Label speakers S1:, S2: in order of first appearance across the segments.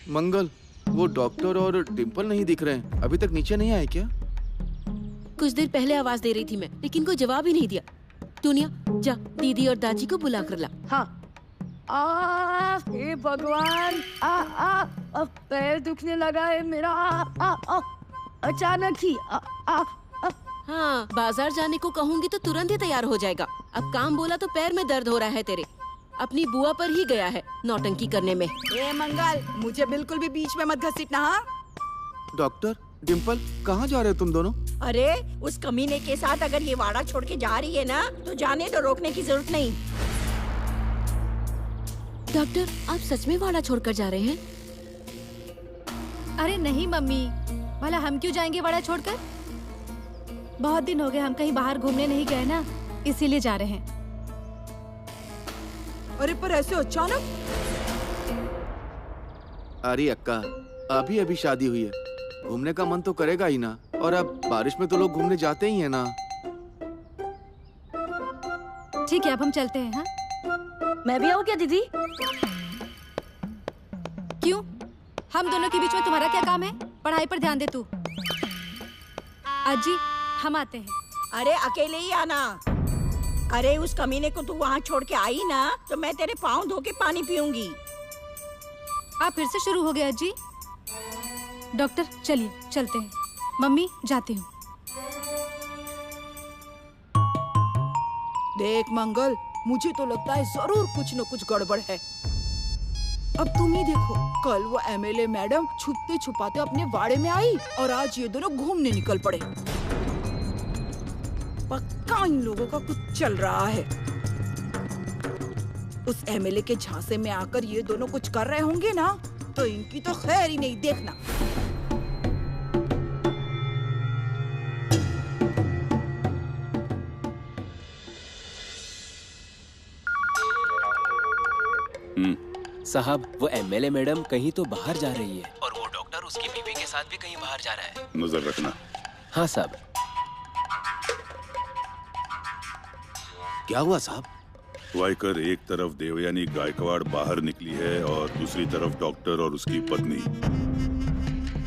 S1: मंगल, वो डॉक्टर और डिम्पल नहीं दिख रहे हैं। अभी तक नीचे नहीं आए क्या?
S2: कुछ देर पहले आवाज दे रही थी मैं, लेकिन कोई जवाब ही नहीं दिया। टूनिया, जा दीदी और दादी को बुला कर ला।
S3: हाँ। हे भगवान, अब पैर दुखने लगा है मेरा। अचानक ही।
S2: हाँ, बाजार जाने को कहूँगी तो तुरंत ही तैयार हो जाएगा। अब काम बोला तो पैर में दर्द हो रहा है तेरे। अपनी बुआ पर ही गया है नौटंकी करने में।
S4: ए मंगल, मुझे बिल्कुल भी बीच में मत घसीटना। हाँ
S1: डॉक्टर, डिम्पल, कहाँ जा रहे हो तुम दोनों?
S4: अरे उस कमीने के साथ अगर ये वाड़ा छोड़ के जा रही है ना, तो जाने तो रोकने की जरूरत नहीं।
S2: डॉक्टर, आप सच में वाड़ा छोड़कर जा रहे हैं?
S5: अरे नहीं मम्मी, भला हम क्यों जाएंगे वाड़ा छोड़कर? बहुत दिन हो गए हम कहीं बाहर घूमने नहीं गए ना, इसीलिए जा रहे हैं।
S4: अरे पर ऐसे अचानक?
S1: अरे अक्का, अभी अभी शादी हुई है, घूमने का मन तो करेगा ही ना। और अब बारिश में तो लोग घूमने जाते ही हैं ना।
S5: ठीक है, अब हम चलते हैं। हाँ,
S3: मैं भी आऊँ क्या दीदी?
S5: क्यों? हम दोनों के बीच में तुम्हारा क्या काम है? पढ़ाई पर ध्यान दे तू। अजी, हम आते हैं।
S4: अरे अकेले ही आना। अरे उस कमीने को तू वहाँ छोड़ के आई ना, तो मैं तेरे पाँव धो के पानी पीऊंगी।
S5: आप फिर से शुरू हो गए अजी। डॉक्टर, चलिए चलते हैं। मम्मी, जाती हूँ।
S4: देख मंगल, मुझे तो लगता है जरूर कुछ न कुछ गड़बड़ है। अब तुम ही देखो, कल वो एमएलए मैडम छुपते छुपाते अपने वाड़े में आई और आज ये दोनों घूमने निकल पड़े। पक्का इन लोगों का कुछ चल रहा है। उस एमएलए के झांसे में आकर ये दोनों कुछ कर रहे होंगे ना, तो इनकी तो खैर ही नहीं देखना।
S6: साहब, वो एमएलए मैडम कहीं तो बाहर जा रही है और वो डॉक्टर उसकी बीवी के साथ भी कहीं बाहर जा रहा है।
S7: नजर रखना।
S6: हाँ साहब।
S1: क्या हुआ साहब?
S7: वाइकर, एक तरफ देवयानी गायकवाड़ बाहर निकली है और दूसरी तरफ डॉक्टर और उसकी पत्नी।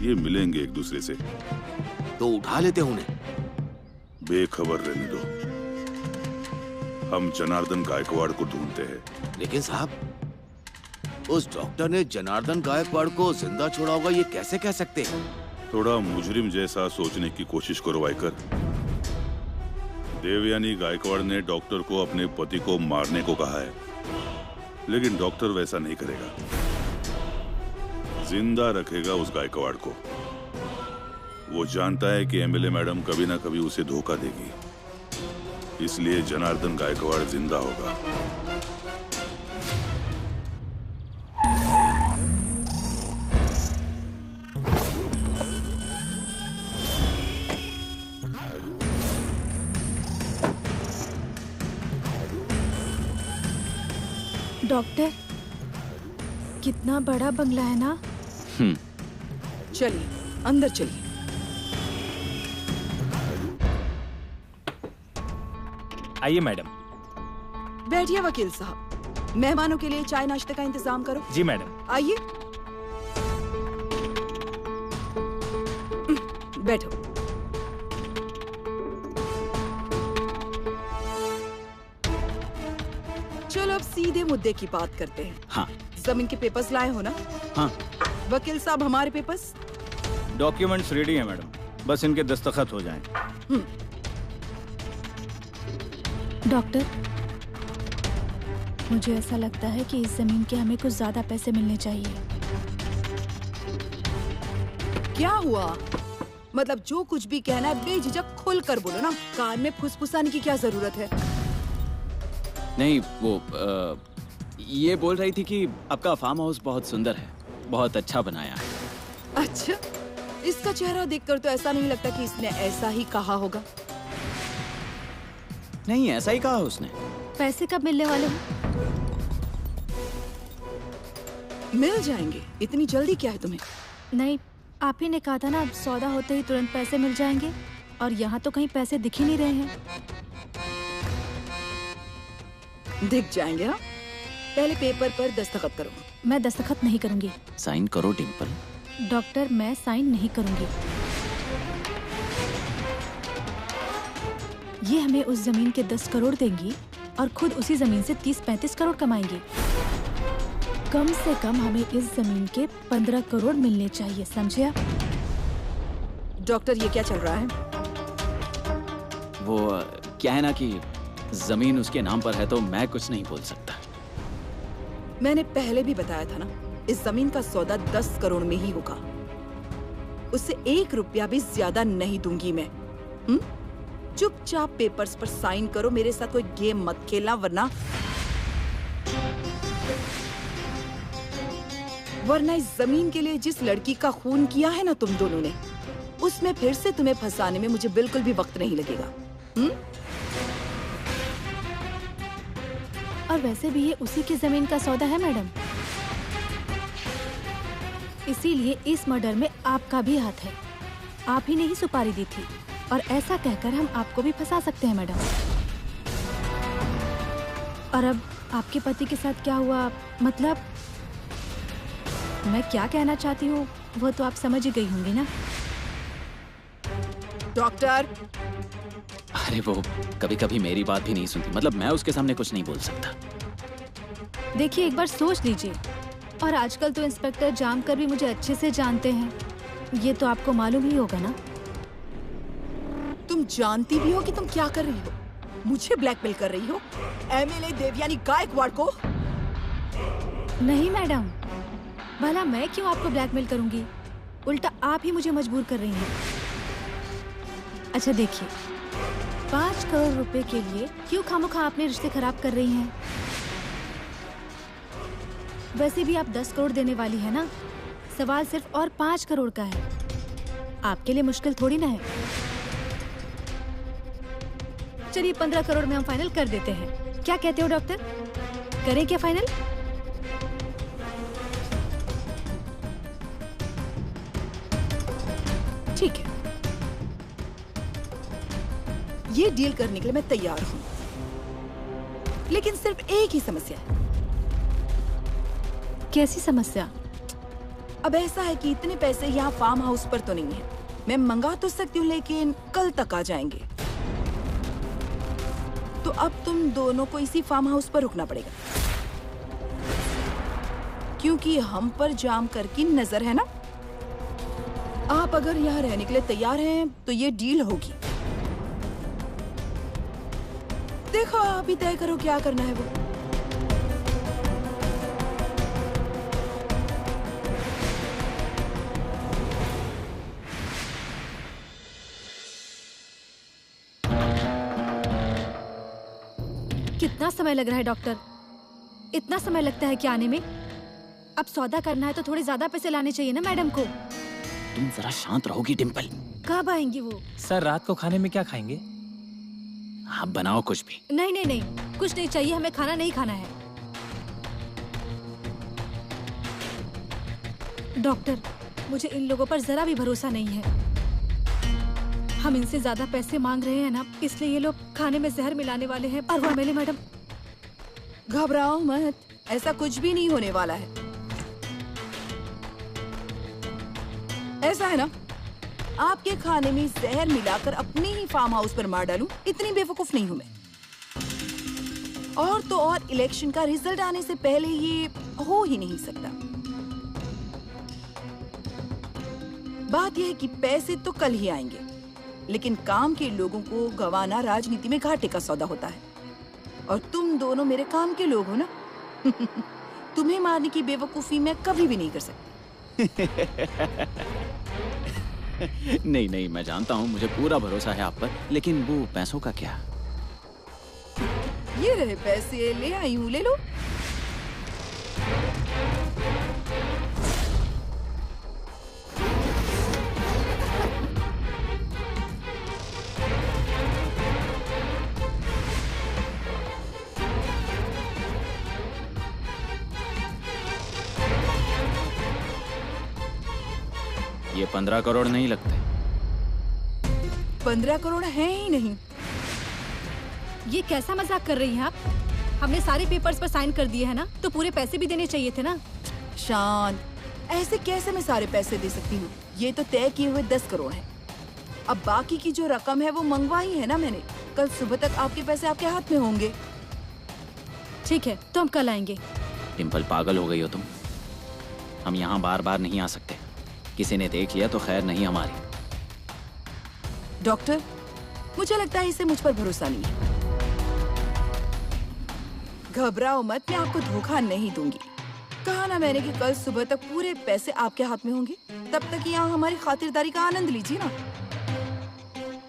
S7: ये मिलेंगे एक दूसरे से।
S1: तो उठा लेते उन्हें।
S7: बेखबर रहने दो। हम जनार्दन गायकवाड़ को ढूंढते हैं।
S1: लेकिन साहब, उस डॉक्टर ने जनार्दन गायकवाड़ को जिंदा छोड़ा होगा, ये कैसे कह सकते हैं?
S7: थोड़ा मुजरिम जैसा सोचने की कोशिश करो वाइकर। देवयानी गायकवाड़ ने डॉक्टर को अपने पति को मारने को कहा है, लेकिन डॉक्टर वैसा नहीं करेगा। जिंदा रखेगा उस गायकवाड़ को। वो जानता है कि एमएलए मैडम कभी ना कभी उसे धोखा देगी, इसलिए जनार्दन गायकवाड़ जिंदा होगा।
S5: डॉक्टर, कितना बड़ा बंगला है ना?
S4: चलिए अंदर चलिए।
S8: आइए मैडम।
S4: बैठिए वकील साहब, मेहमानों के लिए चाय नाश्ते का इंतजाम करो।
S8: जी मैडम।
S4: आइए बैठो। चलो अब सीधे मुद्दे की बात करते हैं।
S8: हाँ।
S4: जमीन के पेपर्स लाए हो ना?
S8: हाँ।
S4: वकील साहब, हमारे पेपर्स?
S8: डॉक्यूमेंट्स रेडी हैं मैडम, बस इनके दस्तखत हो जाएं।
S5: डॉक्टर, मुझे ऐसा लगता है कि इस जमीन के हमें कुछ ज्यादा पैसे मिलने चाहिए।
S4: क्या हुआ? मतलब जो कुछ भी कहना है बेझिझक खुल कर बोलो ना, कान में फुसफुसाने की क्या जरूरत है?
S6: नहीं, वो ये बोल रही थी कि आपका फार्म हाउस बहुत सुंदर है, बहुत अच्छा बनाया है।
S4: अच्छा, इसका चेहरा देखकर तो ऐसा नहीं लगता कि इसने ऐसा ही कहा होगा।
S6: नहीं, ऐसा ही कहा उसने।
S5: पैसे कब मिलने वाले हैं?
S4: मिल जाएंगे, इतनी जल्दी क्या है तुम्हें?
S5: नहीं, आप ही ने कहा था ना, सौदा होते ही तुरंत पैसे मिल जाएंगे, और यहाँ तो कहीं पैसे दिख ही नहीं रहे हैं।
S4: दिख जाएंगे। हाँ, पहले पेपर पर दस्तखत करो।
S5: मैं दस्तखत नहीं करूंगी।
S6: साइन करो डिम्पल।
S5: डॉक्टर, मैं साइन नहीं करूंगी। ये हमें उस जमीन के 10 करोड़ देंगी और खुद उसी जमीन से 30-35 करोड़ कमाएंगी। कम से कम हमें इस जमीन के 15 करोड़ मिलने चाहिए, समझे आप?
S4: डॉक्टर, ये क्या चल रहा है?
S6: वो क्या है ना कि जमीन उसके नाम पर है तो मैं कुछ नहीं बोल सकता।
S4: मैंने पहले भी बताया था ना, इस जमीन का सौदा 10 करोड़ में ही होगा। उससे 1 रुपया भी ज्यादा नहीं दूंगी मैं। चुपचाप पेपर्स पर साइन करो, मेरे साथ कोई गेम मत खेलना, वरना इस जमीन के लिए जिस लड़की का खून किया है ना तुम दोनों ने, उसमें फिर से तुम्हें फंसाने में मुझे बिल्कुल भी वक्त नहीं लगेगा।
S5: और वैसे भी ये उसी की जमीन का सौदा है मैडम, इसीलिए इस मर्डर में आपका भी हाथ है। आप ही ने ही सुपारी दी थी और ऐसा कहकर हम आपको भी फंसा सकते हैं मैडम। और अब आपके पति के साथ क्या हुआ, मतलब मैं क्या कहना चाहती हूँ वो तो आप समझ ही गई होंगी ना।
S4: डॉक्टर,
S6: अरे वो कभी कभी मेरी बात भी नहीं सुनती, मतलब मैं उसके सामने कुछ नहीं बोल सकता।
S5: देखिए, एक बार सोच लीजिए। और आजकल तो इंस्पेक्टर जामकर भी मुझे अच्छे से जानते हैं, ये तो आपको मालूम ही होगा ना।
S4: तुम जानती भी हो कि तुम क्या कर रही हो? मुझे ब्लैकमेल कर रही हो एमएलए देवयानी गायकवाड़ को?
S5: नहीं मैडम, भला मैं क्यों आपको ब्लैकमेल करूंगी, उल्टा आप ही मुझे मजबूर कर रही हैं। अच्छा देखिए, 5 करोड़ रुपए के लिए क्यों खामोखा अपने रिश्ते खराब कर रही हैं? वैसे भी आप 10 करोड़ देने वाली है ना, सवाल सिर्फ और 5 करोड़ का है। आपके लिए मुश्किल थोड़ी ना है। चलिए 15 करोड़ में हम फाइनल कर देते हैं, क्या कहते हो डॉक्टर? करें क्या फाइनल?
S4: ठीक है, ये डील करने के लिए मैं तैयार हूँ, लेकिन सिर्फ एक ही समस्या है।
S5: कैसी समस्या?
S4: अब ऐसा है कि इतने पैसे यहाँ फार्म हाउस पर तो नहीं है। मैं मंगा तो सकती हूँ लेकिन कल तक आ जाएंगे, तो अब तुम दोनों को इसी फार्म हाउस पर रुकना पड़ेगा, क्योंकि हम पर जामकर की नजर है ना। आप अगर यहाँ रहने के लिए तैयार हैं तो ये डील होगी। देखो, आप ही तय करो क्या करना है वो।
S5: कितना समय लग रहा है डॉक्टर? इतना समय लगता है क्या आने में? अब सौदा करना है तो थोड़े ज्यादा पैसे लाने चाहिए ना मैडम को।
S6: तुम जरा शांत रहोगी डिम्पल?
S5: कब आएंगी वो?
S9: सर, रात को खाने में क्या खाएंगे?
S6: आप बनाओ कुछ भी।
S5: नहीं नहीं नहीं, कुछ नहीं चाहिए, हमें खाना नहीं खाना है। डॉक्टर, मुझे इन लोगों पर जरा भी भरोसा नहीं है। हम इनसे ज्यादा पैसे मांग रहे हैं ना, इसलिए ये लोग खाने में जहर मिलाने वाले हैं। और वो एमएलए मैडम।
S4: घबराओ मत, ऐसा कुछ भी नहीं होने वाला है। ऐसा है ना, आपके खाने में जहर मिलाकर अपने ही फार्म हाउस पर मार डालूं, इतनी बेवकूफ नहीं हूं मैं। और तो और इलेक्शन का रिजल्ट आने से पहले ये हो ही नहीं सकता। बात यह है कि पैसे तो कल ही आएंगे, लेकिन काम के लोगों को गंवाना राजनीति में घाटे का सौदा होता है। और तुम दोनों मेरे काम के लोग हो ना। तुम्हें मारने की बेवकूफी मैं कभी भी नहीं कर सकती।
S6: नहीं नहीं, मैं जानता हूँ, मुझे पूरा भरोसा है आप पर, लेकिन वो पैसों का क्या?
S4: ये रहे पैसे, ले आई हूँ, ले लो।
S6: ये 15 करोड़ नहीं लगते।
S4: 15 करोड़ है ही नहीं।
S5: ये कैसा मजाक कर रही हैं आप? हमने सारे पेपर्स पर साइन कर दिए है ना, तो पूरे पैसे भी देने चाहिए थे ना।
S4: शांत, ऐसे कैसे मैं सारे पैसे दे सकती हूँ? ये तो तय किए हुए 10 करोड़ है। अब बाकी की जो रकम है वो मंगवाई है ना मैंने। कल सुबह तक आपके पैसे आपके हाथ में होंगे।
S5: ठीक है, तो हम कल आएंगे।
S6: डिम्पल, पागल हो गई हो तुम? हम यहाँ बार बार नहीं आ सकते। किसी ने देख लिया तो खैर नहीं हमारी।
S4: डॉक्टर, मुझे लगता है इसे मुझ पर भरोसा नहीं है। घबराओ मत, मैं आपको धोखा नहीं दूंगी। कहा ना मैंने कि कल सुबह तक पूरे पैसे आपके हाथ में होंगे। तब तक यहाँ हमारी खातिरदारी का आनंद लीजिए ना।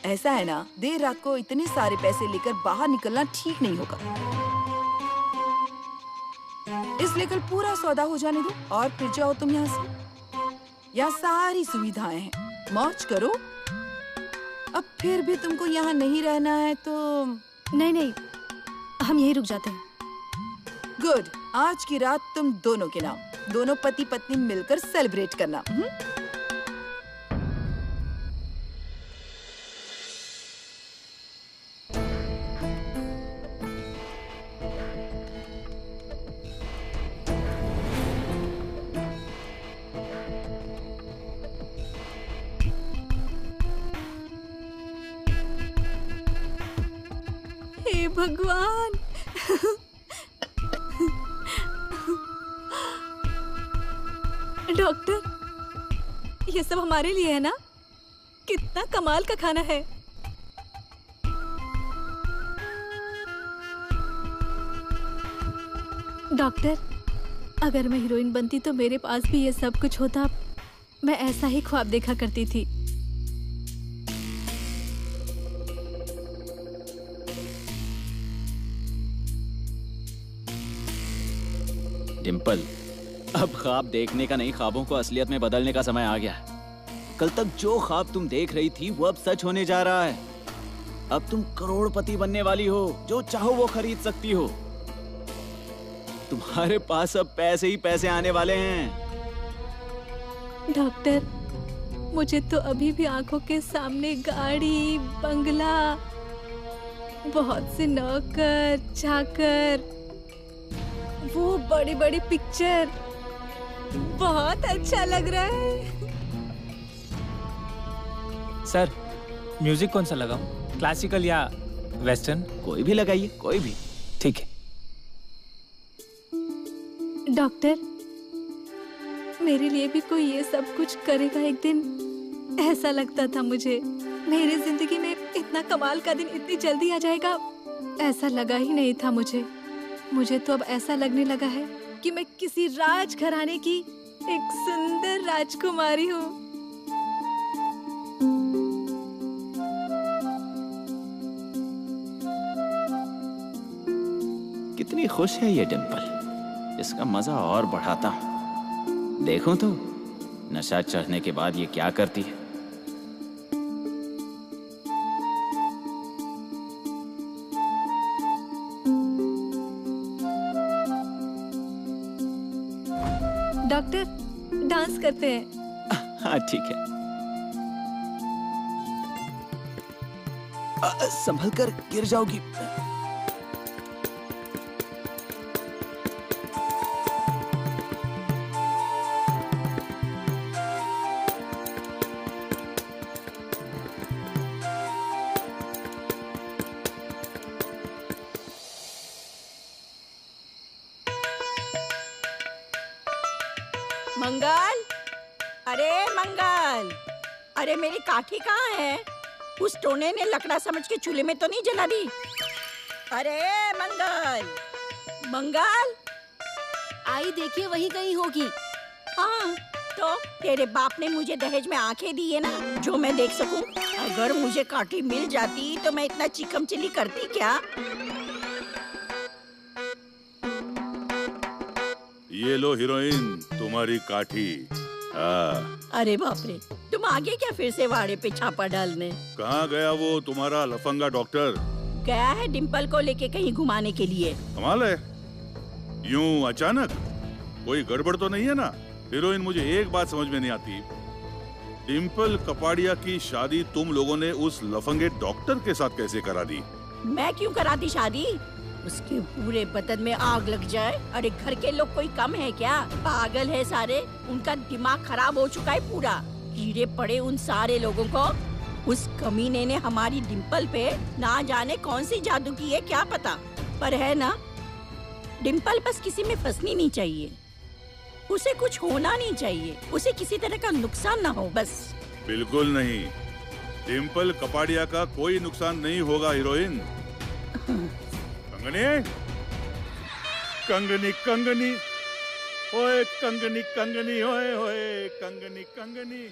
S4: ऐसा है ना, देर रात को इतने सारे पैसे लेकर बाहर निकलना ठीक नहीं होगा, इसलिए कल पूरा सौदा हो जाने दो और फिर जाओ तुम यहाँ से। यहाँ सारी सुविधाएं हैं, मौज करो। अब फिर भी तुमको यहाँ नहीं रहना है तो
S5: नहीं नहीं, हम यहीं रुक जाते हैं।
S4: गुड। आज की रात तुम दोनों के नाम, दोनों पति पत्नी मिलकर सेलिब्रेट करना।
S5: हे भगवान, डॉक्टर, ये सब हमारे लिए है ना? कितना कमाल का खाना है। डॉक्टर, अगर मैं हीरोइन बनती तो मेरे पास भी ये सब कुछ होता। मैं ऐसा ही ख्वाब देखा करती थी।
S6: डिम्पल, अब ख्वाब देखने का नहीं, ख्वाबों को असलियत में बदलने का समय आ गया है। कल तक जो ख्वाब तुम देख रही थी वो अब सच होने जा रहा है। अब तुम करोड़पति बनने वाली हो, जो चाहो वो खरीद सकती हो। तुम्हारे पास अब पैसे ही पैसे आने वाले हैं।
S5: डॉक्टर, मुझे तो अभी भी आंखों के सामने गाड़ी, बंगला, बहुत से नौकर चाकर, वो बड़ी बड़ी पिक्चर, बहुत अच्छा लग रहा है।
S9: सर, म्यूजिक कौन सा लगाऊं? क्लासिकल या वेस्टर्न?
S6: कोई भी लगाइए, कोई भी।
S9: ठीक है।
S5: डॉक्टर, मेरे लिए भी कोई ये सब कुछ करेगा एक दिन, ऐसा लगता था मुझे। मेरी जिंदगी में इतना कमाल का दिन इतनी जल्दी आ जाएगा, ऐसा लगा ही नहीं था मुझे। मुझे तो अब ऐसा लगने लगा है कि मैं किसी राजघराने की एक सुंदर राजकुमारी हूँ।
S6: कितनी खुश है ये डिम्पल, इसका मजा और बढ़ाता हूँ। देखो तो नशा चढ़ने के बाद ये क्या करती है।
S5: डॉक्टर, डांस करते हैं।
S6: हाँ ठीक है। संभल कर, गिर जाओगी।
S10: मंगल, अरे मंगल, अरे मेरी काठी कहाँ है? उस टोने ने लकड़ा समझ के चूल्हे में तो नहीं जला दी? अरे मंगल, मंगल,
S2: आई देखिए, वही कहीं होगी।
S10: हाँ, तो तेरे बाप ने मुझे दहेज में आंखें दी है ना, जो मैं देख सकूं। अगर मुझे काठी मिल जाती तो मैं इतना चिकम चिली करती क्या?
S7: ये लो हीरोइन, तुम्हारी काठी।
S10: अरे बाप रे, तुम आगे क्या फिर से वाड़े पे छापा डालने?
S7: कहाँ गया वो तुम्हारा लफंगा डॉक्टर?
S10: गया है डिम्पल को लेके कहीं घुमाने के लिए।
S7: कमाल है, यूं अचानक? कोई गड़बड़ तो नहीं है ना? हीरोइन, मुझे एक बात समझ में नहीं आती, डिम्पल कपाड़िया की शादी तुम लोगों ने उस लफंगे डॉक्टर के साथ कैसे करा दी?
S10: मैं क्यों कराती शादी? उसके पूरे बदन में आग लग जाए। अरे घर के लोग कोई कम है क्या? पागल है सारे, उनका दिमाग खराब हो चुका है पूरा। कीड़े पड़े उन सारे लोगों को। उस कमीने ने हमारी डिम्पल पे ना जाने कौन सी जादू की है क्या पता, पर है ना, डिम्पल बस किसी में फंसनी नहीं चाहिए, उसे कुछ होना नहीं चाहिए, उसे किसी तरह का नुकसान ना हो बस।
S7: बिल्कुल नहीं, डिम्पल कपाड़िया का कोई नुकसान नहीं होगा हीरोइन। कंगनी कंगनी कंगनी ओए कंगनी कंगनी ओए ओए कंगनी कंगनी।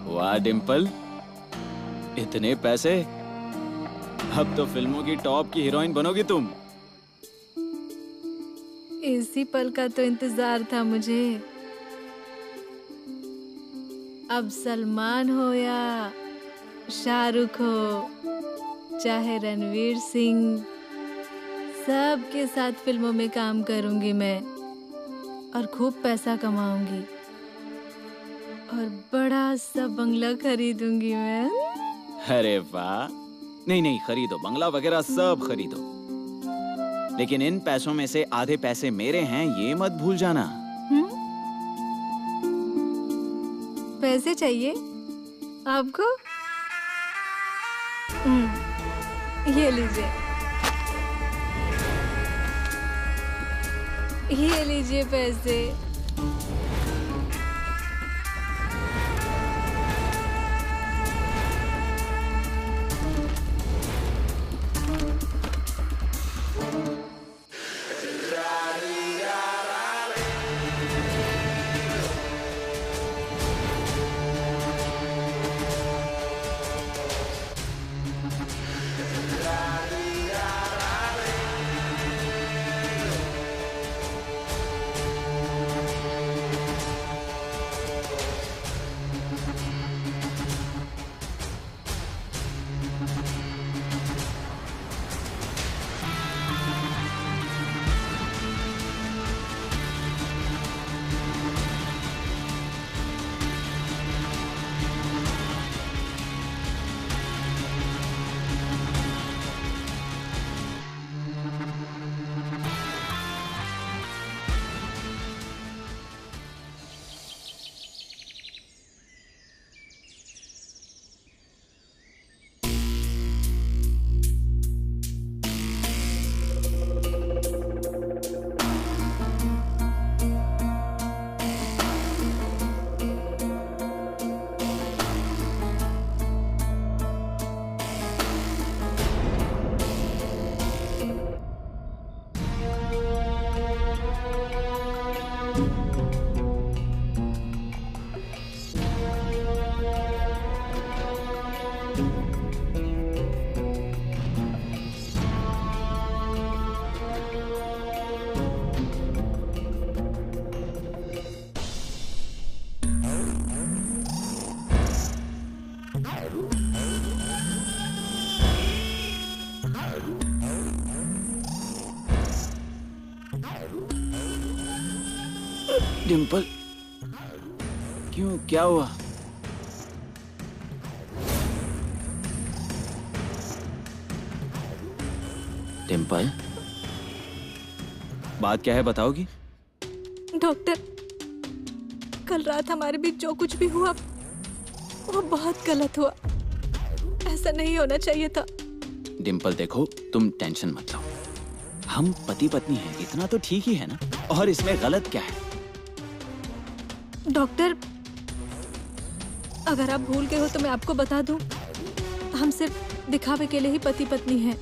S6: वाह डिम्पल, इतने पैसे! अब तो फिल्मों की टॉप की हीरोइन बनोगी तुम।
S5: इसी पल का तो इंतजार था मुझे। अब सलमान हो या शाहरुख हो, चाहे रणवीर सिंह, सबके साथ फिल्मों में काम करूंगी मैं और खूब पैसा कमाऊंगी और बड़ा सा बंगला खरीदूंगी मैं।
S6: अरे वाह! नहीं नहीं, खरीदो, बंगला वगैरह सब खरीदो, लेकिन इन पैसों में से आधे पैसे मेरे हैं, ये मत भूल जाना।
S5: पैसे चाहिए आपको? ये लीजिए, ये लीजिए पैसे।
S6: डिम्पल, क्यों, क्या हुआ? डिम्पल, बात क्या है, बताओगी?
S5: डॉक्टर, कल रात हमारे बीच जो कुछ भी हुआ वो बहुत गलत हुआ। ऐसा नहीं होना चाहिए था।
S6: डिम्पल देखो, तुम टेंशन मत लो, हम पति पत्नी हैं, इतना तो ठीक ही है ना, और इसमें गलत क्या है?
S5: डॉक्टर, अगर आप भूल गए हो तो मैं आपको बता दूं, हम सिर्फ दिखावे के लिए ही पति पत्नी हैं।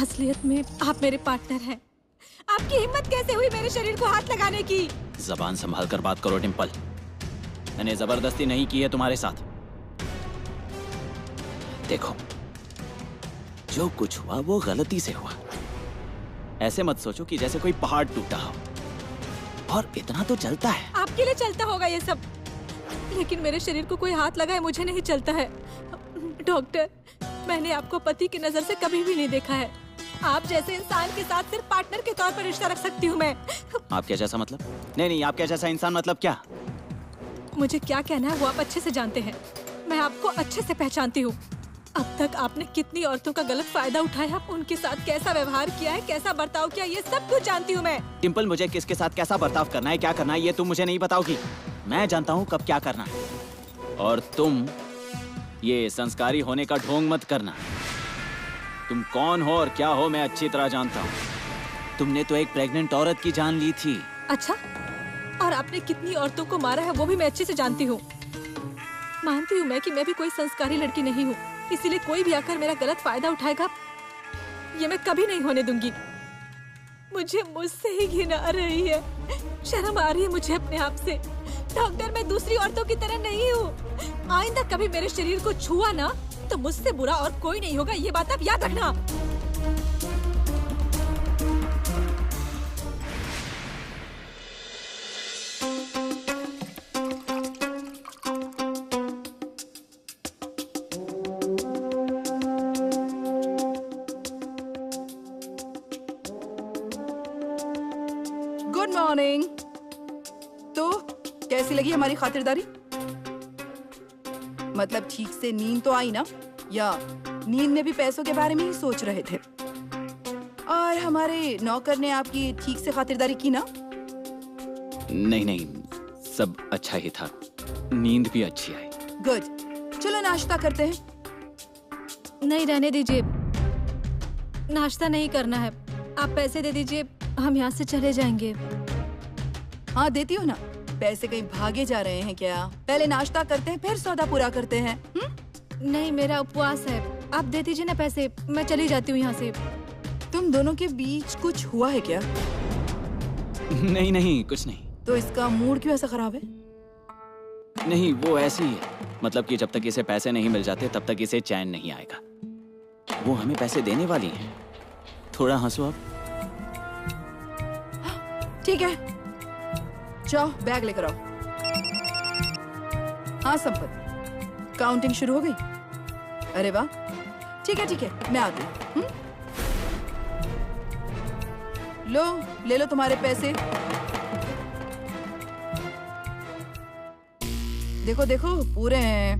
S5: असलियत में आप मेरे पार्टनर हैं। आपकी हिम्मत कैसे हुई मेरे शरीर को हाथ लगाने की?
S6: जबान संभाल कर बात करो डिम्पल, मैंने जबरदस्ती नहीं की है तुम्हारे साथ। देखो, जो कुछ हुआ वो गलती से हुआ। ऐसे मत सोचो कि जैसे कोई पहाड़ टूटा हो, और इतना तो चलता है।
S5: आपके लिए चलता होगा ये सब, लेकिन मेरे शरीर को कोई हाथ लगाए मुझे नहीं चलता है। डॉक्टर, मैंने आपको पति की नजर से कभी भी नहीं देखा है। आप जैसे इंसान के साथ सिर्फ पार्टनर के तौर पर रिश्ता रख सकती हूँ मैं।
S6: आपके जैसा मतलब? नहीं, आपके जैसा इंसान मतलब क्या?
S5: मुझे क्या कहना है वो आप अच्छे से जानते हैं। मैं आपको अच्छे से पहचानती हूँ। अब तक आपने कितनी औरतों का गलत फायदा उठाया, उनके साथ कैसा व्यवहार किया है, कैसा बर्ताव किया, ये सब कुछ जानती हूँ मैं।
S6: डिम्पल, मुझे किसके साथ कैसा बर्ताव करना है, क्या करना है, ये तुम मुझे नहीं बताओगी। मैं जानता हूँ कब क्या करना है। और तुम ये संस्कारी होने का ढोंग मत करना। तुम कौन हो और क्या हो मैं अच्छी तरह जानता हूँ। तुमने तो एक प्रेग्नेंट औरत की जान ली थी।
S5: अच्छा, और आपने कितनी औरतों को मारा है वो भी मैं अच्छे से जानती हूँ। मानती हूँ मैं कि मैं भी कोई संस्कारी लड़की नहीं हूँ, इसीलिए कोई भी आकर मेरा गलत फायदा उठाएगा ये मैं कभी नहीं होने दूंगी। मुझे मुझसे ही घिन आ रही है, शर्म आ रही है मुझे अपने आप से। डॉक्टर, मैं दूसरी औरतों की तरह नहीं हूँ। आइंदा कभी मेरे शरीर को छुआ ना तो मुझसे बुरा और कोई नहीं होगा, ये बात आप याद रखना।
S4: Good morning. तो कैसी लगी हमारी खातिरदारी? मतलब ठीक से नींद तो आई ना, या नींद में भी पैसों के बारे में ही सोच रहे थे? और हमारे नौकर ने आपकी ठीक से खातिरदारी की ना?
S6: नहीं, सब अच्छा ही था, नींद भी अच्छी आई।
S4: गुड, चलो नाश्ता करते हैं।
S5: नहीं, रहने दीजिए, नाश्ता नहीं करना है। आप पैसे दे दीजिए, हम यहाँ से चले जाएंगे।
S4: हाँ, देती हो ना। पैसे कहीं भागे जा रहे हैं क्या? पहले नाश्ता करते हैं फिर सौदा पूरा करते हैं।
S5: नहीं, मेरा उपवास है। आप दे दीजिए ना पैसे, मैं चली जाती हूँ यहाँ से।
S4: तुम दोनों के बीच कुछ हुआ है क्या?
S6: नहीं, कुछ नहीं।
S4: तो इसका मूड क्यों ऐसा खराब है?
S6: नहीं, वो ऐसी ही है। मतलब कि जब तक इसे पैसे नहीं मिल जाते तब तक इसे चैन नहीं आएगा। वो हमें पैसे देने वाली है। थोड़ा हंसो अब।
S4: ठीक है, जाओ बैग लेकर आओ। हाँ संपत, काउंटिंग शुरू हो गई? अरे वाह, ठीक है, मैं आती हूँ। लो, ले लो तुम्हारे पैसे। देखो पूरे हैं।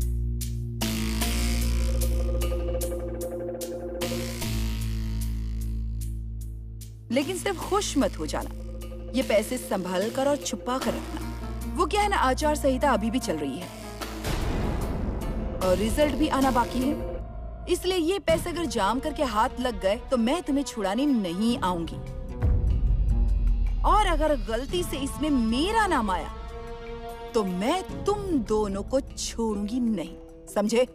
S4: लेकिन सिर्फ खुश मत हो जाना, ये पैसे संभाल कर और छुपा कर रखना। वो क्या है ना, आचार संहिता अभी भी चल रही है और रिजल्ट भी आना बाकी है। इसलिए ये पैसे अगर जाम करके हाथ लग गए तो मैं तुम्हें छुड़ाने नहीं आऊंगी। और अगर गलती से इसमें मेरा नाम आया तो मैं तुम दोनों को छोड़ूंगी नहीं, समझे?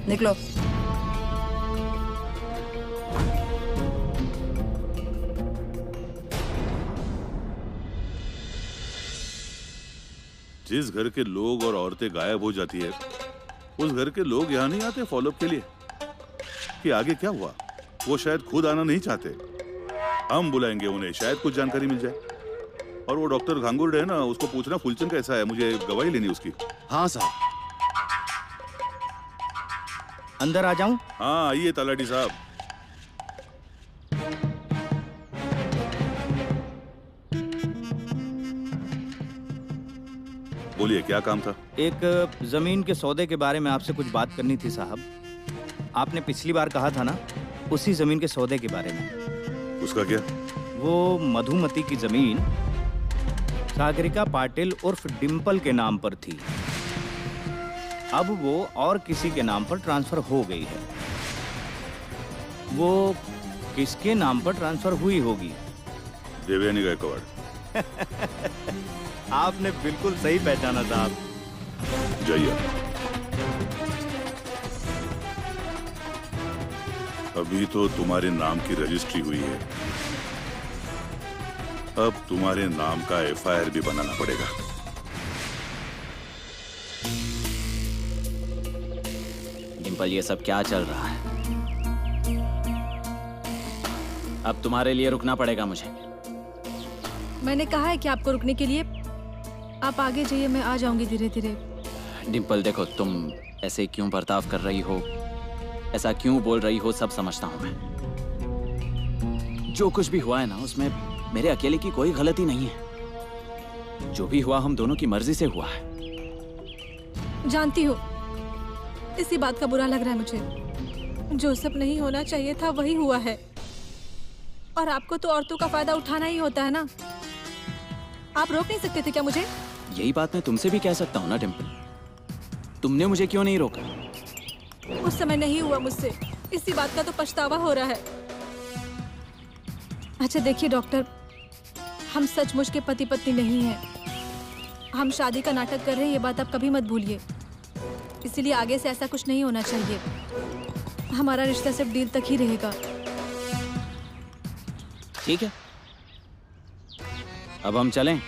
S4: निकलो।
S7: जिस घर के लोग और औरतें गायब हो जाती है, उस घर के लोग यहाँ नहीं आते फॉलोअप के लिए कि आगे क्या हुआ। वो शायद खुद आना नहीं चाहते, हम बुलाएंगे उन्हें, शायद कुछ जानकारी मिल जाए। और वो डॉक्टर घांगुर्डे है ना, उसको पूछना फुलचंद कैसा है, मुझे गवाही लेनी उसकी।
S1: हाँ साहब।
S8: अंदर आ जाऊं?
S7: हाँ आइए तलाटी साहब। बोलिए, क्या काम था?
S8: एक जमीन के सौदे के बारे में आपसे कुछ बात करनी थी साहब। आपने पिछली बार कहा था ना, उसी जमीन के सौदे के बारे में।
S7: उसका क्या?
S8: वो मधुमती की जमीन सागरिका पाटिल उर्फ डिम्पल के नाम पर थी। अब वो और किसी के नाम पर ट्रांसफर हो गई है। वो किसके नाम पर ट्रांसफर हुई होगी?
S7: देवयानी गायकवाड़।
S8: आपने बिल्कुल सही पहचाना साहब।
S7: जाइए। अभी तो तुम्हारे नाम की रजिस्ट्री हुई है, अब तुम्हारे नाम का एफआईआर भी बनाना पड़ेगा।
S6: डिम्पल, ये सब क्या चल रहा है? अब तुम्हारे लिए रुकना पड़ेगा मुझे।
S5: मैंने कहा है कि आपको रुकने के लिए। आप आगे जाइए, मैं आ जाऊंगी धीरे धीरे।
S6: डिम्पल देखो, तुम ऐसे क्यों बर्ताव कर रही हो, ऐसा क्यों बोल रही हो, सब समझता हूं मैं। जो कुछ भी हुआ है ना, उसमें मेरे अकेले की कोई गलती नहीं है। जो भी हुआ हम दोनों की मर्जी से हुआ है।
S5: जानती हूँ, इसी बात का बुरा लग रहा है मुझे। जो सब नहीं होना चाहिए था वही हुआ है, और आपको तो औरतों का फायदा उठाना ही होता है ना। आप रोक नहीं सकते थे क्या मुझे?
S6: यही बात मैं तुमसे भी कह सकता हूँ ना डिम्पल, तुमने मुझे क्यों नहीं रोका?
S5: उस समय नहीं हुआ मुझसे, इसी बात का तो पछतावा हो रहा है। अच्छा देखिए डॉक्टर, हम सचमुच के पति पत्नी नहीं हैं। हम शादी का नाटक कर रहे हैं, ये बात आप कभी मत भूलिए। इसलिए आगे से ऐसा कुछ नहीं होना चाहिए। हमारा रिश्ता सिर्फ डील तक ही रहेगा।
S6: ठीक है, अब हम चलें।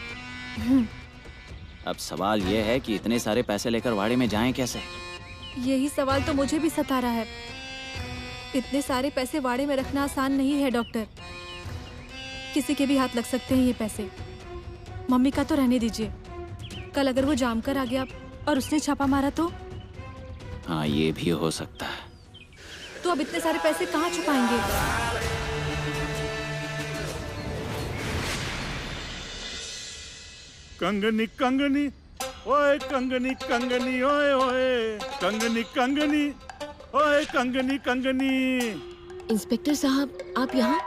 S6: अब सवाल ये है कि इतने सारे पैसे लेकर वाड़े में जाएं कैसे?
S5: यही सवाल तो मुझे भी सता रहा है। इतने सारे पैसे वाड़े में रखना आसान नहीं है डॉक्टर। किसी के भी हाथ लग सकते हैं ये पैसे। मम्मी का तो रहने दीजिए, कल अगर वो जाम कर आ गया और उसने छापा मारा तो?
S6: हाँ, ये भी हो सकता है।
S5: तो अब इतने सारे पैसे कहाँ छुपाएंगे?
S7: कंगनी कंगनी ओए कंगनी कंगनी ओए ओए कंगनी कंगनी ओए कंगनी कंगनी।
S2: इंस्पेक्टर साहब, आप यहाँ?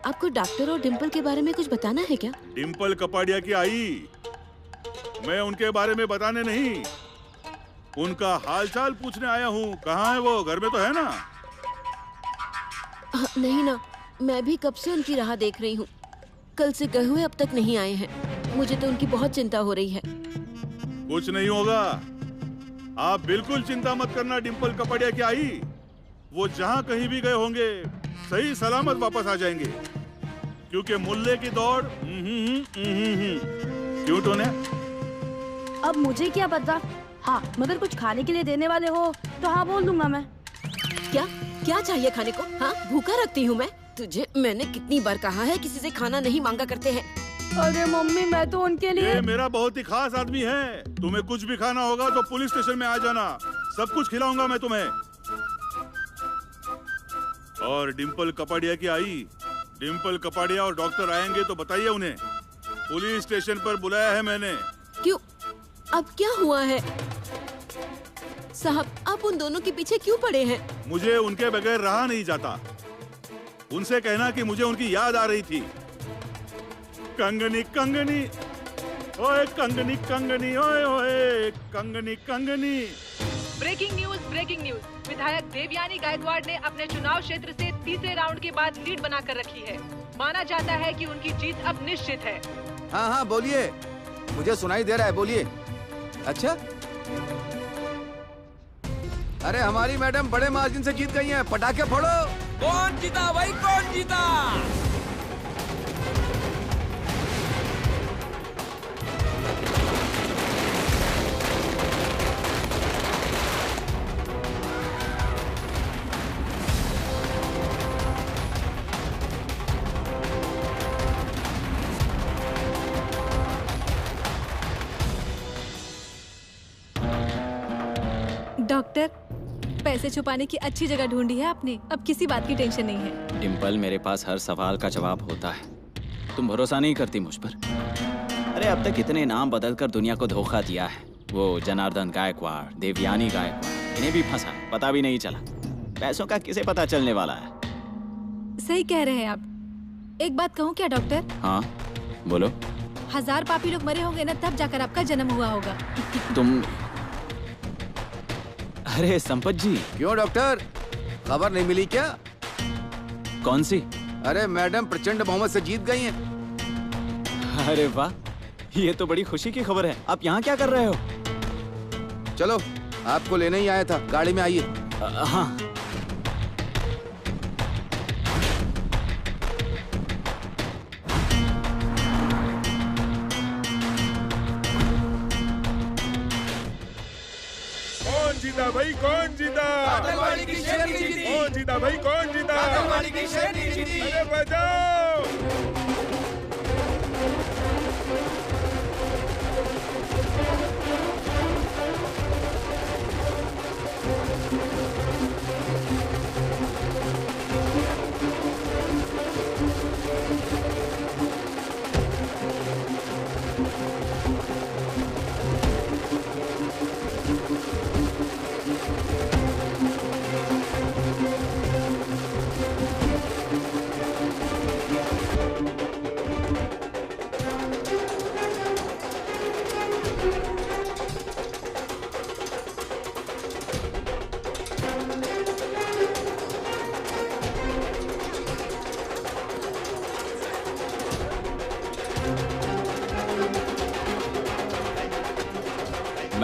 S2: आपको डॉक्टर और डिम्पल के बारे में कुछ बताना है क्या?
S7: डिम्पल कपाड़िया की आई, मैं उनके बारे में बताने नहीं, उनका हालचाल पूछने आया हूँ। कहाँ है वो? घर में तो है ना?
S2: नहीं ना, मैं भी कब से उनकी राह देख रही हूँ। कल से गए हुए अब तक नहीं आए हैं। मुझे तो उनकी बहुत चिंता हो रही है।
S7: कुछ नहीं होगा, आप बिल्कुल चिंता मत करना। डिम्पल कपाड़िया की आई, वो जहाँ कहीं भी गए होंगे सही सलामत वापस आ जाएंगे, क्योंकि मुल्ले की दौड़। क्यों टोने?
S3: अब मुझे क्या पता। हाँ, मगर कुछ खाने के लिए देने वाले हो तो हाँ बोल दूंगा मैं।
S2: क्या क्या चाहिए खाने को? हाँ, भूखा रखती हूँ मैं तुझे। मैंने कितनी बार कहा है किसी से खाना नहीं मांगा करते हैं।
S3: अरे मम्मी, मैं तो उनके लिए।
S7: ये मेरा बहुत ही खास आदमी है। तुम्हें कुछ भी खाना होगा तो पुलिस स्टेशन में आ जाना, सब कुछ खिलाऊंगा मैं तुम्हें। और डिम्पल कपाड़िया की आई, डिम्पल कपाड़िया और डॉक्टर आएंगे तो बताइए उन्हें, पुलिस स्टेशन पर बुलाया है मैंने।
S2: क्यों? अब क्या हुआ है साहब? आप उन दोनों के पीछे क्यों पड़े हैं?
S7: मुझे उनके बगैर रहा नहीं जाता। उनसे कहना कि मुझे उनकी याद आ रही थी। कंगनी कंगनी ओए कंगनी कंगनी ओए ओए कंगनी कंगनी।
S11: Breaking news. विधायक देवयानी गायकवाड़ ने अपने चुनाव क्षेत्र से तीसरे राउंड के बाद लीड बनाकर रखी है। माना जाता है कि उनकी जीत अब निश्चित है।
S1: हाँ हाँ बोलिए, मुझे सुनाई दे रहा है, बोलिए। अच्छा, अरे हमारी मैडम बड़े मार्जिन से जीत गई हैं, पटाखे फोड़ो।
S12: कौन जीता भाई, कौन जीता?
S5: डॉक्टर, पैसे छुपाने की अच्छी जगह ढूंढी है आपने, अब किसी बात की टेंशन नहीं है।
S6: डिम्पल, मेरे पास हर सवाल का जवाब होता है। तुम भरोसा नहीं करती मुझ पर? अरे अब तक इतने नाम बदलकर दुनिया को धोखा दिया है। वो जनार्दन गायकवाड़, देवयानी गायकवाड़, इन्हें भी फंसा, पता भी नहीं चला। पैसों का किसे पता चलने वाला है?
S5: सही कह रहे हैं आप। एक बात कहूँ क्या डॉक्टर?
S6: हाँ बोलो।
S5: 1000 पापी लोग मरे होंगे ना, तब जाकर आपका जन्म हुआ होगा।
S6: तुम? अरे संपत जी।
S1: क्यों डॉक्टर, खबर नहीं मिली क्या?
S6: कौन सी?
S1: अरे मैडम प्रचंड बहुमत से जीत गई हैं।
S6: अरे वाह, ये तो बड़ी खुशी की खबर है। आप यहाँ क्या कर रहे हो?
S1: चलो, आपको लेने ही आया था, गाड़ी में आइए।
S6: हाँ।
S13: जीता भाई, कौन जीता?
S12: आतंकवादी की शेरनी जीती।
S13: कौन जीता भाई, कौन जीता?
S12: आतंकवादी की शेरनी जीती।
S13: अरे बजाओ।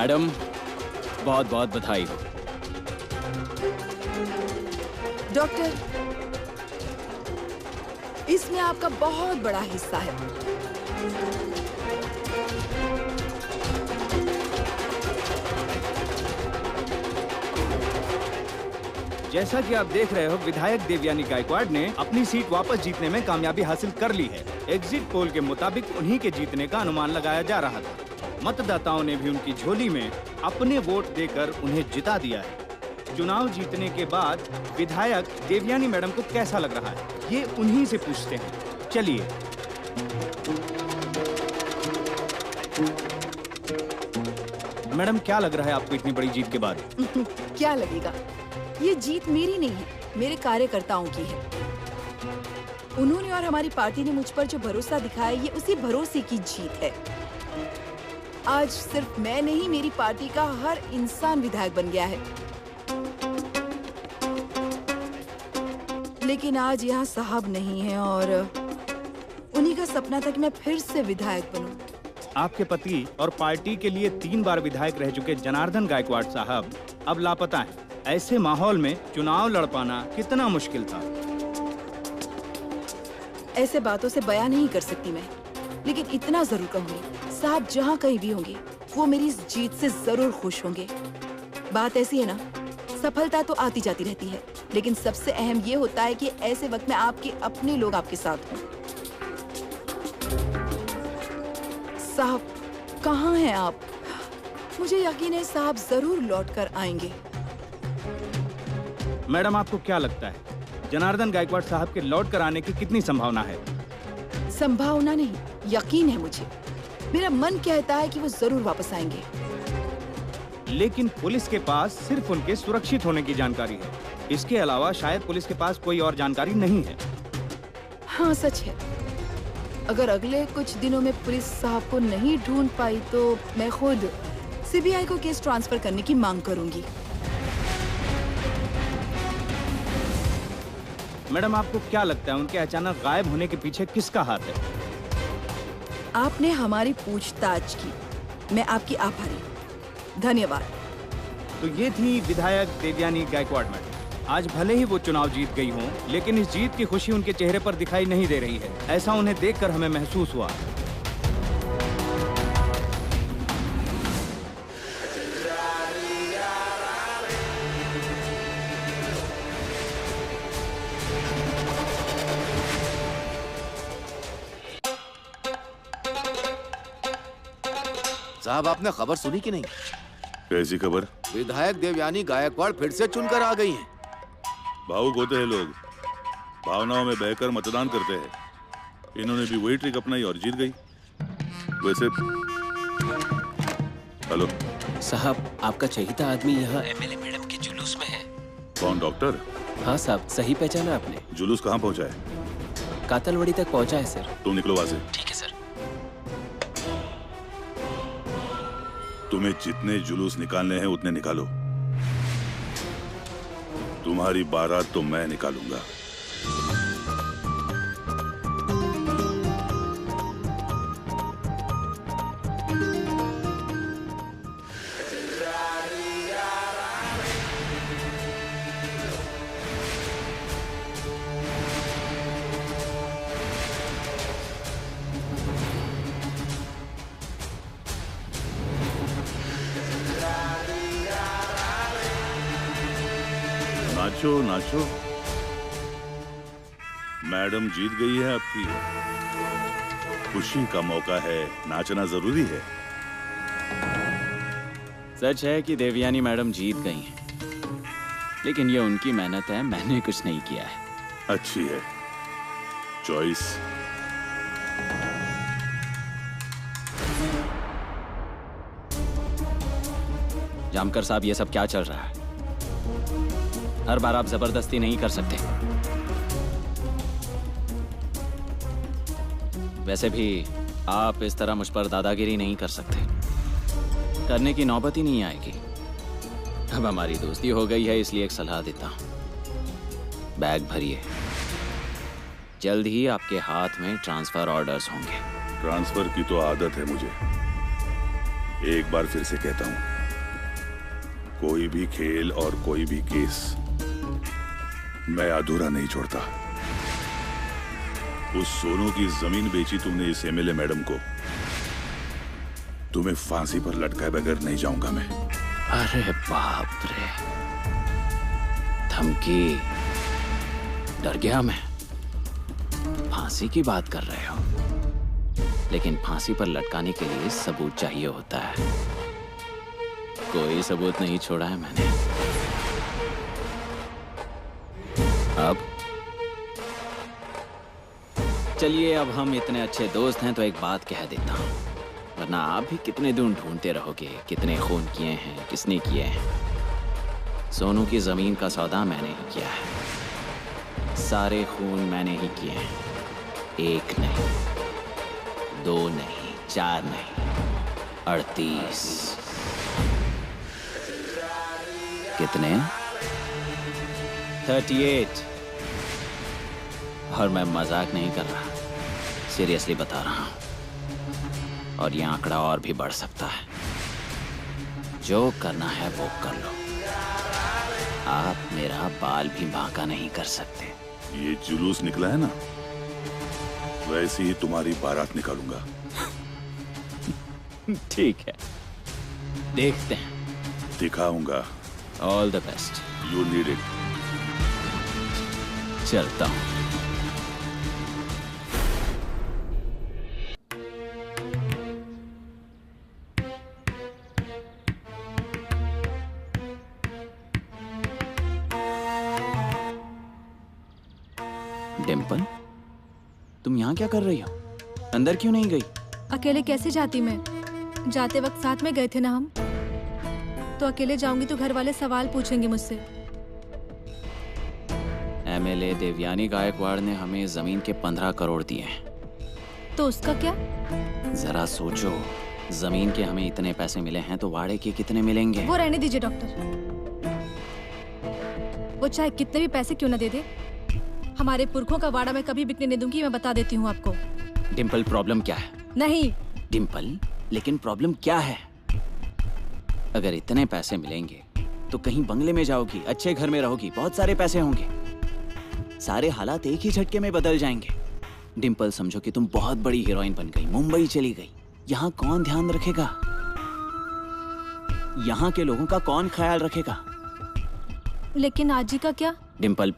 S6: मैडम, बहुत बहुत बधाई हो।
S4: डॉक्टर, इसमें आपका बहुत बड़ा हिस्सा है।
S8: जैसा कि आप देख रहे हो, विधायक देवयानी गायकवाड़ ने अपनी सीट वापस जीतने में कामयाबी हासिल कर ली है। एग्जिट पोल के मुताबिक उन्हीं के जीतने का अनुमान लगाया जा रहा था। मतदाताओं ने भी उनकी झोली में अपने वोट देकर उन्हें जिता दिया है। चुनाव जीतने के बाद विधायक देवयानी मैडम को कैसा लग रहा है, ये उन्हीं से पूछते हैं। चलिए। मैडम, क्या लग रहा है आपको इतनी बड़ी जीत के बाद?
S4: क्या लगेगा, ये जीत मेरी नहीं है, मेरे कार्यकर्ताओं की है। उन्होंने और हमारी पार्टी ने मुझ पर जो भरोसा दिखाया, ये उसी भरोसे की जीत है। आज सिर्फ मैं नहीं, मेरी पार्टी का हर इंसान विधायक बन गया है। लेकिन आज यहाँ साहब नहीं है और उन्हीं का सपना था कि मैं फिर से विधायक बनूं।
S8: आपके पति और पार्टी के लिए 3 बार विधायक रह चुके जनार्दन गायकवाड़ साहब अब लापता हैं। ऐसे माहौल में चुनाव लड़ पाना कितना मुश्किल था।
S4: ऐसे बातों से बयान नहीं कर सकती मैं, लेकिन इतना जरूर कहूंगी, साहब जहाँ कहीं भी होंगे वो मेरी इस जीत से जरूर खुश होंगे। बात ऐसी है ना, सफलता तो आती जाती रहती है, लेकिन सबसे अहम ये होता है कि ऐसे वक्त में आपके अपने लोग आपके साथ हों। साहब कहाँ हैं आप? मुझे यकीन है साहब जरूर लौट कर आएंगे।
S8: मैडम, आपको क्या लगता है जनार्दन गायकवाड़ साहब के लौट कर आने की कितनी संभावना है?
S4: संभावना नहीं, यकीन है मुझे। मेरा मन कहता है कि वो जरूर वापस आएंगे।
S8: लेकिन पुलिस के पास सिर्फ उनके सुरक्षित होने की जानकारी है। इसके अलावा शायद पुलिस के पास कोई और जानकारी नहीं है।
S4: हाँ सच है। अगर अगले कुछ दिनों में पुलिस साहब को नहीं ढूंढ पाई तो मैं खुद सीबीआई को केस ट्रांसफर करने की मांग करूंगी।
S8: मैडम, आपको क्या लगता है उनके अचानक गायब होने के पीछे किसका हाथ है?
S4: आपने हमारी पूछताछ की, मैं आपकी आभारी हूं। धन्यवाद।
S8: तो ये थी विधायक देवयानी गायकवाड़ मैडम। आज भले ही वो चुनाव जीत गई हों, लेकिन इस जीत की खुशी उनके चेहरे पर दिखाई नहीं दे रही है। ऐसा उन्हें देखकर हमें महसूस हुआ।
S1: साहब, आपने खबर सुनी कि नहीं?
S7: कैसी खबर?
S1: विधायक देवयानी गायकवाड़ फिर से चुनकर आ गई हैं।
S7: भावुक होते हैं लोग, भावनाओं में बहकर मतदान करते हैं। इन्होंने भी वही ट्रिक अपनाई और जीत गई। वैसे हेलो
S6: साहब, आपका चहेता आदमी यहाँ एमएलए मैडम के जुलूस में है।
S7: कौन, डॉक्टर?
S6: हाँ साहब, सही पहचाना आपने।
S7: जुलूस कहाँ पहुँचा है?
S6: कातलवाड़ी तक पहुँचा है सर।
S7: तुम निकलो वहाँ से।
S6: ठीक है सर।
S7: तुम्हें जितने जुलूस निकालने हैं उतने निकालो। तुम्हारी बारात तो मैं निकालूंगा। नाचो नाचो, मैडम जीत गई है आपकी। खुशी का मौका है, नाचना जरूरी है।
S6: सच है कि देवयानी मैडम जीत गई हैं, लेकिन ये उनकी मेहनत है, मैंने कुछ नहीं किया है।
S7: अच्छी है चॉइस।
S6: जामकर साहब, ये सब क्या चल रहा है? हर बार आप जबरदस्ती नहीं कर सकते। वैसे भी आप इस तरह मुझ पर दादागिरी नहीं कर सकते। करने की नौबत ही नहीं आएगी। अब हमारी दोस्ती हो गई है, इसलिए एक सलाह देता हूं। बैग भरिए, जल्द ही आपके हाथ में ट्रांसफर ऑर्डर्स होंगे।
S7: ट्रांसफर की तो आदत है मुझे। एक बार फिर से कहता हूं, कोई भी खेल और कोई भी केस मैं अधूरा नहीं छोड़ता। उस सोनू की जमीन बेची तुमने इस एमएलए मैडम को, तुम्हें फांसी पर लटकाए बगैर नहीं जाऊंगा मैं।
S6: अरे बाप रे, धमकी, डर गया मैं। फांसी की बात कर रहे हो, लेकिन फांसी पर लटकाने के लिए सबूत चाहिए होता है। कोई सबूत नहीं छोड़ा है मैंने। अब चलिए, अब हम इतने अच्छे दोस्त हैं तो एक बात कह देता हूं, वरना आप भी कितने दिन ढूंढते रहोगे कितने खून किए हैं, किसने किए हैं। सोनू की जमीन का सौदा मैंने ही किया है। सारे खून मैंने ही किए हैं। 1 नहीं, 2 नहीं, 4 नहीं, 38। कितने? 38। और मैं मजाक नहीं कर रहा, सीरियसली बता रहा हूं। और ये आंकड़ा और भी बढ़ सकता है। जो करना है वो कर लो। आप मेरा बाल भी बांका नहीं कर सकते।
S7: ये जुलूस निकला है ना, वैसे ही तुम्हारी बारात निकालूंगा।
S6: ठीक है, देखते हैं।
S7: दिखाऊंगा।
S6: All the best.
S7: You need it.
S6: चलता हूं। डिम्पल, तुम यहाँ क्या कर रही हो? अंदर क्यों नहीं गई?
S5: अकेले कैसे जाती मैं? जाते वक्त साथ में गए थे ना हम। तो अकेले जाऊंगी तो घर वाले सवाल पूछेंगे मुझसे।
S6: एमएलए देवयानी गायकवाड़ ने हमें जमीन के 15 करोड़ दिए हैं।
S5: तो उसका क्या?
S6: जरा सोचो, जमीन के हमें इतने पैसे मिले हैं तो वाड़े के कितने मिलेंगे?
S5: वो रहने दीजिए डॉक्टर। वो चाहे कितने भी पैसे क्यों न दे दे, हमारे पुरखों का वाड़ा मैं कभी बिकने नहीं दूंगी। मैं बता देती हूँ आपको।
S6: डिम्पल, प्रॉब्लम क्या है?
S5: नहीं
S6: डिम्पल, लेकिन प्रॉब्लम क्या है? अगर इतने पैसे मिलेंगे तो कहीं बंगले में जाओगी, अच्छे घर में रहोगी, बहुत सारे पैसे होंगे, सारे हालात एक ही झटके में बदल जाएंगे। डिम्पल, समझो कि तुम बहुत बड़ी हीरोइन बन गई, मुंबई चली गई। यहाँ कौन ध्यान रखेगा? यहाँ के लोगों का कौन ख्याल रखेगा?
S5: लेकिन आजी का क्या?
S6: डिम्पल,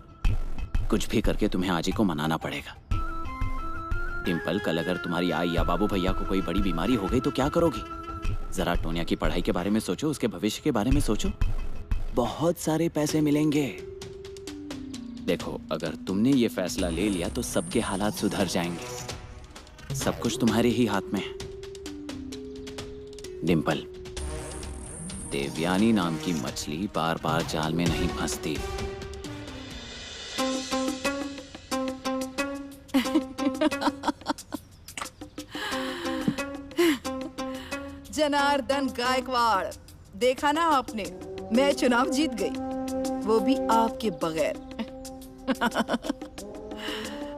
S6: कुछ भी करके तुम्हें आजी को मनाना पड़ेगा। डिम्पल, कल अगर तुम्हारी आई या बाबू भैया को कोई बड़ी बीमारी हो गई तो क्या करोगी? जरा टोनिया की पढ़ाई के बारे में सोचो, उसके भविष्य के बारे में सोचो। बहुत सारे पैसे मिलेंगे। देखो, अगर तुमने ये फैसला ले लिया तो सबके हालात सुधर जाएंगे। सब कुछ तुम्हारे ही हाथ में है। डिम्पल, देवयानी नाम की मछली बार बार जाल में नहीं फंसती।
S4: जनार्दन गायकवाड़, देखा ना आपने, मैं चुनाव जीत गई, वो भी आपके बगैर।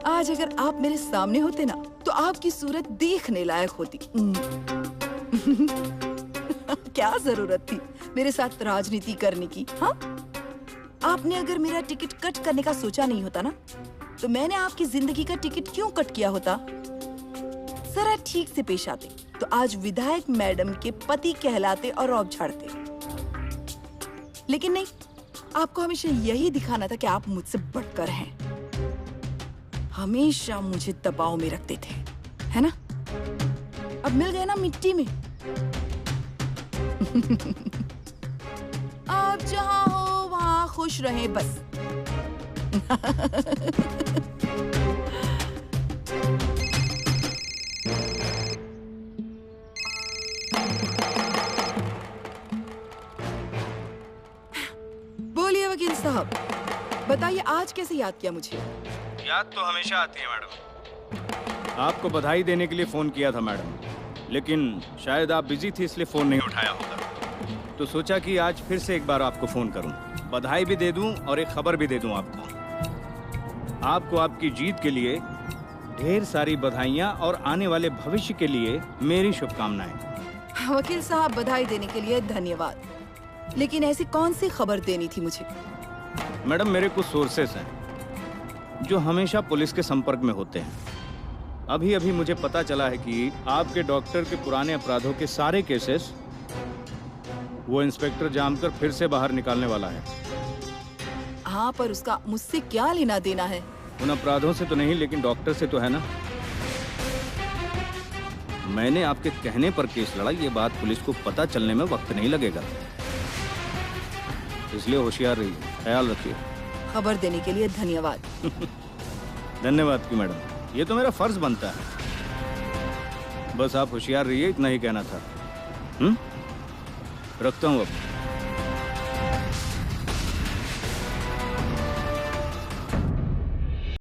S4: आज अगर आप मेरे सामने होते ना तो आपकी सूरत देखने लायक होती। क्या जरूरत थी मेरे साथ राजनीति करने की? हाँ, आपने अगर मेरा टिकट कट करने का सोचा नहीं होता ना तो मैंने आपकी जिंदगी का टिकट क्यों कट किया होता? जरा ठीक से पेश आते तो आज विधायक मैडम के पति कहलाते और रौब झाड़ते। लेकिन नहीं, आपको हमेशा यही दिखाना था कि आप मुझसे बढ़कर हैं। हमेशा मुझे दबाव में रखते थे, है ना? अब मिल गए ना मिट्टी में। आप जहां हो वहां खुश रहें बस। बोलिए वकील साहब, बताइए आज कैसे याद किया मुझे?
S8: याद तो हमेशा आती है मैडम। आपको बधाई देने के लिए फोन किया था मैडम, लेकिन शायद आप बिजी थी इसलिए फोन नहीं उठाया होगा। तो सोचा कि आज फिर से एक बार आपको फोन करूं, बधाई भी दे दूं और एक खबर भी दे दूं आपको। आपको आपकी जीत के लिए ढेर सारी बधाइयां और आने वाले भविष्य के लिए मेरी शुभकामनाएं।
S4: वकील साहब, बधाई देने के लिए धन्यवाद, लेकिन ऐसी कौन सी खबर देनी थी मुझे?
S8: मैडम, मेरे कुछ सोर्सेस हैं जो हमेशा पुलिस के संपर्क में होते हैं। अभी अभी मुझे पता चला है कि आपके डॉक्टर के पुराने अपराधों के सारे केसेस वो इंस्पेक्टर जानकर फिर से बाहर निकालने वाला है।
S4: हाँ, पर उसका मुझसे क्या लेना देना है?
S8: उन अपराधों से तो नहीं, लेकिन डॉक्टर से तो है ना। मैंने आपके कहने पर केस लड़ा, ये बात पुलिस को पता चलने में वक्त नहीं लगेगा, इसलिए होशियार रहिए, ख्याल रखिए।
S4: खबर देने के लिए धन्यवाद।
S8: धन्यवाद की मैडम, ये तो मेरा फर्ज बनता है। बस आप होशियार रहिए, इतना ही कहना था। रखता हूँ अब।